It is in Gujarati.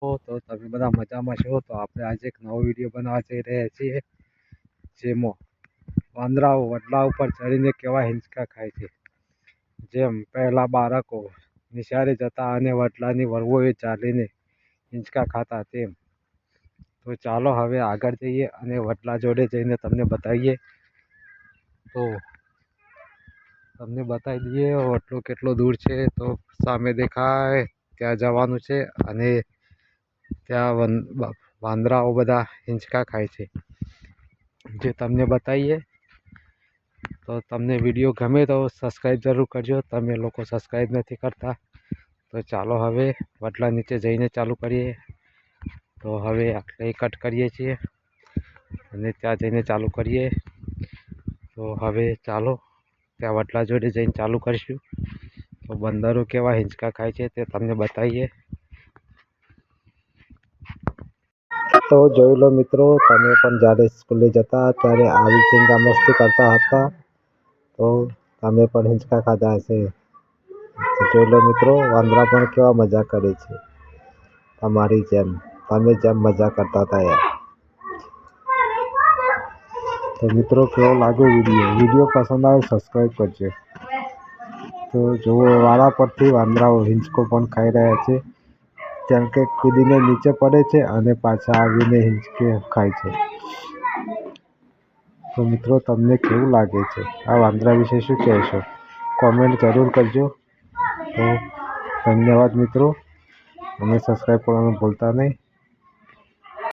તો તમે બધા મજામાં છો? તો આપણે આજે એક નવો વિડીયો બનાવવા જઈ રહ્યા છીએ, જેમાં વાંદરાઓ વડલા ઉપર ચડીને કેવા હિંચકા ખાય છે. જેમ પહેલાં બાળકો નિશાળે જતા અને વડલાની વરવોએ ચાલીને હિંચકા ખાતા તેમ. તો ચાલો હવે આગળ જઈએ અને વડલા જોડે જઈને તમને બતાવીએ. તો તમને બતાવી દઈએ વડલો કેટલો દૂર છે. તો સામે દેખાય ત્યાં જવાનું છે અને ત્યાં વાંદરાઓ બધા હિંચકા ખાય છે, જે તમને બતાવીએ. તો તમને વિડીયો ગમે તો સબસ્ક્રાઈબ જરૂર કરજો. તમે લોકો સબસ્ક્રાઈબ નથી કરતા. તો ચાલો હવે વડલા નીચે જઈને ચાલુ કરીએ. તો હવે આપણે કટ કરીએ છીએ અને ત્યાં જઈને ચાલુ કરીએ. તો હવે ચાલો ત્યાં વડલા જોડે જઈને ચાલુ કરીશું. તો બંદરો કેવા હિંચકા ખાય છે તે તમને બતાવીએ. તો જોઈ લો મિત્રો, તમે પણ જ્યારે સ્કૂલે જતા ત્યારે આવી ચિંતા મસ્તી કરતા હતા. તો તમે પણ હિંચકા ખાધા હશે. તો જોઈ લો મિત્રો, વાંદરા પણ કેવા મજા કરે છે તમારી જેમ. તમે જેમ મજા કરતા હતા યાર. તો મિત્રો કેવો લાગ્યો વિડીયો પસંદ આવે સબસ્ક્રાઈબ કરજો. તો જુઓ, વાળા પરથી વાંદરાઓ હિંચકો પણ ખાઈ રહ્યા છે. જેમ કે કૂદીને નીચે પડે છે અને પાછા આવીને હિંચકે ખાય છે. તો મિત્રો તમને કેવું લાગે છે? આ વાંદરા વિશે શું કહેશો? કોમેન્ટ જરૂર કરજો. તો ધન્યવાદ મિત્રો, અને સબસ્ક્રાઈબ કરવાનું ભૂલતા નહીં.